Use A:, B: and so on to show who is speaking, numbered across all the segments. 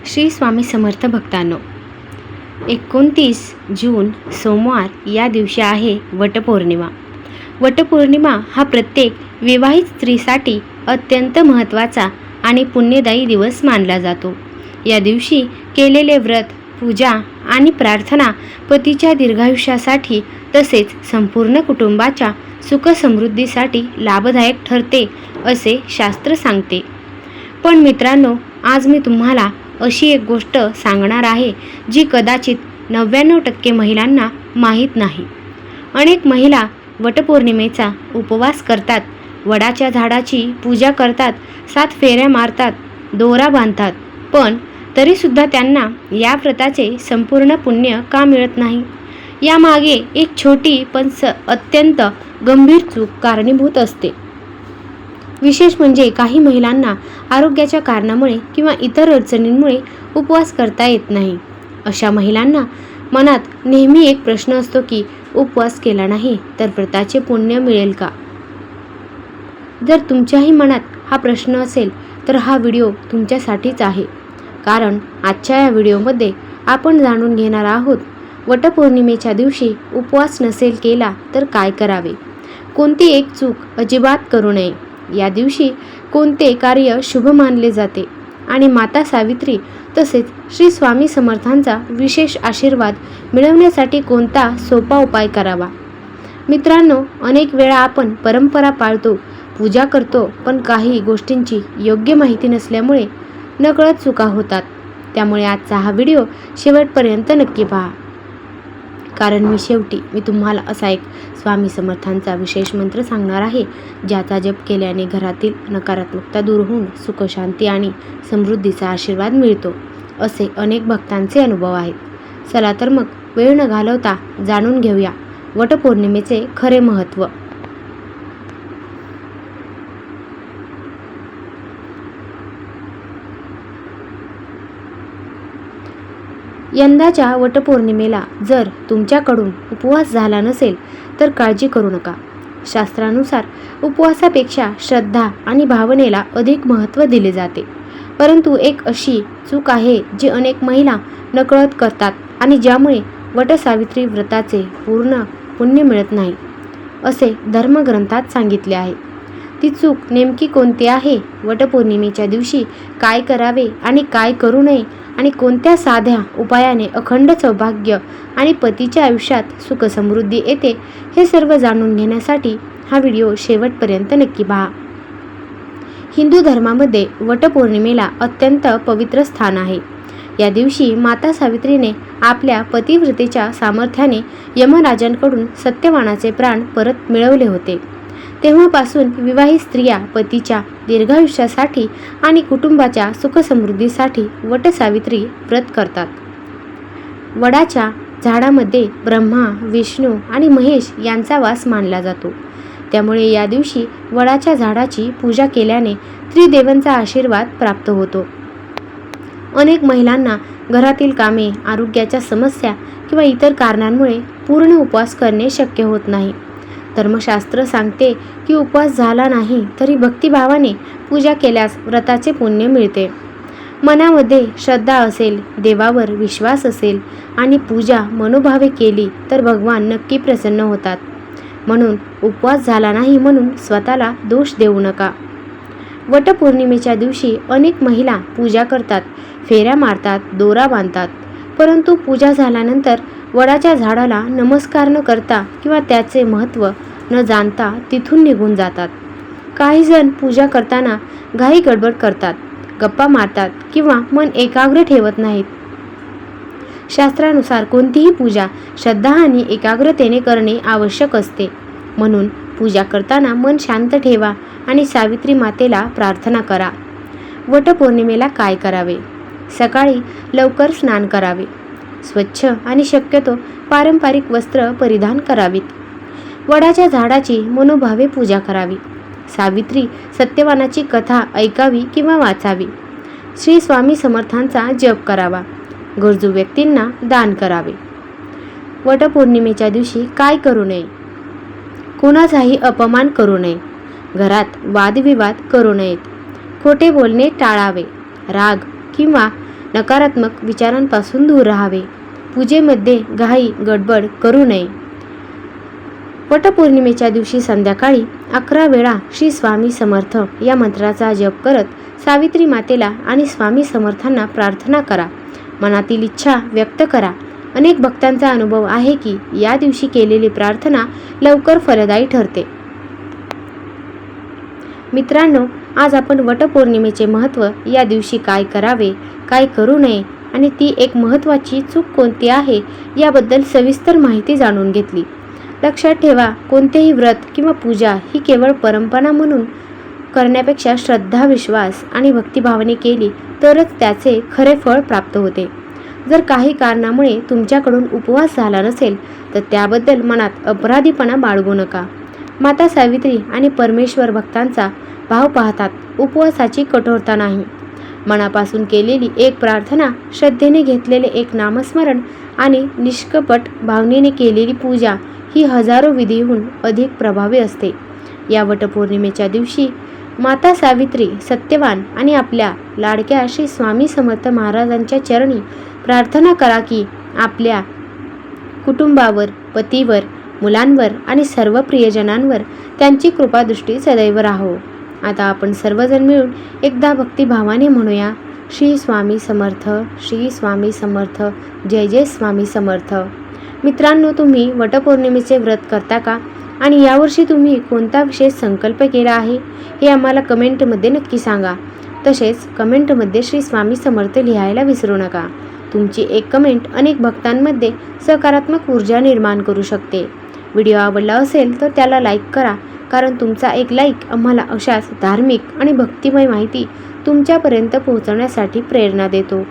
A: श्री स्वामी समर्थ भक्तांनो, 29 जून सोमवार या दिवशी आहे वटपौर्णिमा. वटपौर्णिमा हा प्रत्येक विवाहित स्त्रीसाठी अत्यंत महत्त्वाचा आणि पुण्यदायी दिवस मानला जातो. या दिवशी केलेले व्रत, पूजा आणि प्रार्थना पतीच्या दीर्घायुष्यासाठी तसेच संपूर्ण कुटुंबाच्या सुखसमृद्धीसाठी लाभदायक ठरते असे शास्त्र सांगते. पण मित्रांनो, आज मी तुम्हाला अशी एक गोष्ट सांगणार आहे जी कदाचित 99% महिलांना माहीत नाही. अनेक महिला वटपौर्णिमेचा उपवास करतात, वडाच्या झाडाची पूजा करतात, 7 फेऱ्या मारतात, दोरा बांधतात, पण तरीसुद्धा त्यांना या व्रताचे संपूर्ण पुण्य का मिळत नाही? यामागे एक छोटी पण अत्यंत गंभीर चूक कारणीभूत असते. विशेष म्हणजे काही महिलांना आरोग्याच्या कारणामुळे किंवा इतर अडचणींमुळे उपवास करता येत नाही. अशा महिलांना मनात नेहमी एक प्रश्न असतो की उपवास केला नाही तर व्रताचे पुण्य मिळेल का? जर तुमच्याही मनात हा प्रश्न असेल तर हा व्हिडिओ तुमच्यासाठीच आहे. कारण आजच्या या व्हिडिओमध्ये आपण जाणून घेणार आहोत वटपौर्णिमेच्या दिवशी उपवास नसेल केला तर काय करावे, कोणती एक चूक अजिबात करू नये, या दिवशी कोणते कार्य शुभ मानले जाते आणि माता सावित्री तसेच श्री स्वामी समर्थांचा विशेष आशीर्वाद मिळवण्यासाठी कोणता सोपा उपाय करावा. मित्रांनो, अनेक वेळा आपण परंपरा पाळतो, पूजा करतो, पण काही गोष्टींची योग्य माहिती नसल्यामुळे नकळत चुका होतात. त्यामुळे आजचा हा व्हिडिओ शेवटपर्यंत नक्की पहा. कारण मी तुम्हाला असा एक स्वामी समर्थांचा विशेष मंत्र सांगणार आहे, ज्याचा जप केल्याने घरातील नकारात्मकता दूर होऊन सुख, शांती आणि समृद्धीचा आशीर्वाद मिळतो, असे अनेक भक्तांचे अनुभव आहेत. चला तर मग वेळ न घालवता जाणून घेऊया वटपौर्णिमेचे खरे महत्त्व. यंदाच्या वटपौर्णिमेला जर तुमच्याकडून उपवास झाला नसेल तर काळजी करू नका. शास्त्रानुसार उपवासापेक्षा श्रद्धा आणि भावनेला अधिक महत्त्व दिले जाते. परंतु एक अशी चूक आहे जी अनेक महिला नकळत करतात आणि ज्यामुळे वटसावित्री व्रताचे पूर्ण पुण्य मिळत नाही, असे धर्मग्रंथात सांगितले आहे. ती चूक नेमकी कोणती आहे? वटपौर्णिमेच्या दिवशी काय करावे आणि काय करू नये आणि कोणत्या साध्या उपायाने अखंड सौभाग्य आणि पतीच्या आयुष्यात सुख समृद्धी येते, हे सर्व जाणून घेण्यासाठी हा व्हिडिओ शेवटपर्यंत नक्की पहा. हिंदू धर्मामध्ये वटपौर्णिमेला अत्यंत पवित्र स्थान आहे. या दिवशी माता सावित्रीने आपल्या पतिव्रतेच्या सामर्थ्याने यमराजांकडून सत्यवानाचे प्राण परत मिळवले होते. तेव्हापासून विवाहित स्त्रिया पतीच्या दीर्घायुष्यासाठी आणि कुटुंबाच्या सुखसमृद्धीसाठी वटसावित्री व्रत करतात. वडाच्या झाडामध्ये ब्रह्मा, विष्णू आणि महेश यांचा वास मानला जातो. त्यामुळे या दिवशी वडाच्या झाडाची पूजा केल्याने त्रिदेवांचा आशीर्वाद प्राप्त होतो. अनेक महिलांना घरातील कामे, आरोग्याच्या समस्या किंवा इतर कारणांमुळे पूर्ण उपवास करणे शक्य होत नाही. धर्मशास्त्र सांगते की उपवास झाला नाही तरी भक्तिभावाने पूजा केल्यास व्रताचे पुण्य मिळते. मनामध्ये श्रद्धा असेल, देवावर विश्वास असेल आणि पूजा मनोभावे केली तर भगवान नक्की प्रसन्न होतात. म्हणून उपवास झाला नाही म्हणून स्वतःला दोष देऊ नका. वटपौर्णिमेच्या दिवशी अनेक महिला पूजा करतात, फेऱ्या मारतात, दोरा बांधतात, परंतु पूजा झाल्यानंतर वडाच्या झाडाला नमस्कार न करता किंवा त्याचे महत्त्व न जाणता तिथून निघून जातात. काही जण पूजा करताना घाई गडबड करतात, गप्पा मारतात किंवा मन एकाग्र ठेवत नाहीत. शास्त्रानुसार कोणतीही पूजा श्रद्धा आणि एकाग्रतेने करणे आवश्यक असते. म्हणून पूजा करताना मन शांत ठेवा आणि सावित्री मातेला प्रार्थना करा. वटपौर्णिमेला काय करावे? सकाळी लवकर स्नान करावे, स्वच्छ आणि शक्यतो पारंपरिक वस्त्र परिधान करावीत. वडाच्या झाडाची मनोभावे पूजा करावी. सावित्री सत्यवानाची कथा ऐकावी किंवा वाचावी. श्री स्वामी समर्थांचा जप करावा. गरजू व्यक्तींना दान करावे. वटपौर्णिमेच्या दिवशी काय करू नये? कोणाचाही अपमान करू नये. घरात वादविवाद करू नयेत. खोटे बोलणे टाळावे. राग किंवा नकारात्मक विचारांपासून दूर राहावे. पूजेमध्ये घाई गडबड करू नये. वटपौर्णिमेच्या दिवशी संध्याकाळी 11 वेळा श्री स्वामी समर्थ या मंत्राचा जप करत सावित्री मातेला आणि स्वामी समर्थांना प्रार्थना करा. मनातील इच्छा व्यक्त करा. अनेक भक्तांचा अनुभव आहे की या दिवशी केलेली प्रार्थना लवकर फलदायी ठरते. मित्रांनो, आज आपण वटपौर्णिमेचे महत्त्व, या दिवशी काय करावे, काय करू नये आणि ती एक महत्त्वाची चूक कोणती आहे याबद्दल सविस्तर माहिती जाणून घेतली. लक्षात ठेवा, कोणतेही व्रत किंवा पूजा ही केवळ परंपरा म्हणून करण्यापेक्षा श्रद्धा, विश्वास आणि भक्तिभावाने केली तरच त्याचे खरे फळ प्राप्त होते. जर काही कारणामुळे तुमच्याकडून उपवास झाला नसेल तर त्याबद्दल मनात अपराधीपणा बाळगू नका. माता सावित्री आणि परमेश्वर भक्तांचा भाव पाहतात, उपवासाची कठोरता नाही. मनापासून केलेली एक प्रार्थना, श्रद्धेने घेतलेले एक नामस्मरण आणि निष्कपट भावनेने केलेली पूजा ही हजारो विधीहून अधिक प्रभावी असते. या वटपौर्णिमेच्या दिवशी माता सावित्री, सत्यवान आणि आपल्या लाडक्या श्री स्वामी समर्थ महाराजांच्या चरणी प्रार्थना करा की आपल्या कुटुंबावर, पतीवर, मुलांवर आणि सर्व प्रियजनांवर त्यांची कृपादृष्टी सदैव राहो. आता आपण सर्वजण मिळून एकदा भक्तिभावाने म्हणूया, श्री स्वामी समर्थ, श्री स्वामी समर्थ, जय जय स्वामी समर्थ. मित्रांनो, तुम्ही वटपौर्णिमेचे व्रत करता का आणि यावर्षी तुम्ही कोणता विशेष संकल्प केला आहे हे आम्हाला कमेंटमध्ये नक्की सांगा. तसेच कमेंटमध्ये श्री स्वामी समर्थ लिहायला विसरू नका. तुमची एक कमेंट अनेक भक्तांमध्ये सकारात्मक ऊर्जा निर्माण करू शकते. व्हिडिओ आवडला असेल तर त्याला लाईक करा, कारण तुमचा एक लाईक आम्हाला अशाच धार्मिक आणि भक्तिमय माहिती तुमच्यापर्यंत पोहोचवण्यासाठी प्रेरणा देतो.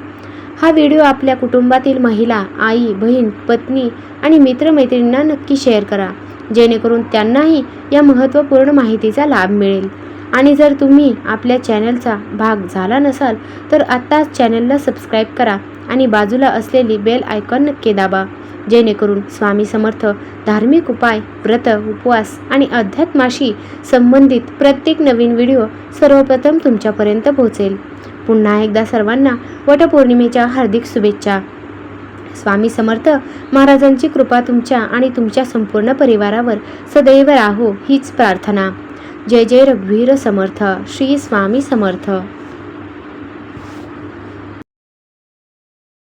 A: हा व्हिडिओ आपल्या कुटुंबातील महिला, आई, बहीण, पत्नी आणि मित्रमैत्रिणींना नक्की शेअर करा, जेणेकरून त्यांनाही या महत्त्वपूर्ण माहितीचा लाभ मिळेल. आणि जर तुम्ही आपल्या चॅनलचा भाग झाला नसाल तर आत्ताच चॅनलला सबस्क्राईब करा आणि बाजूला असलेली बेल आयकॉन नक्की दाबा, जेणेकरून स्वामी समर्थ धार्मिक उपाय, व्रत, उपवास आणि अध्यात्माशी संबंधित प्रत्येक नवीन व्हिडिओ सर्वप्रथम तुमच्यापर्यंत पोहोचेल. पुन्हा एकदा सर्वांना वटपौर्णिमेच्या हार्दिक शुभेच्छा. स्वामी समर्थ महाराजांची कृपा तुमच्या आणि तुमच्या संपूर्ण परिवारावर सदैव राहो हीच प्रार्थना. जय जय रघुवीर समर्थ. श्री स्वामी समर्थ.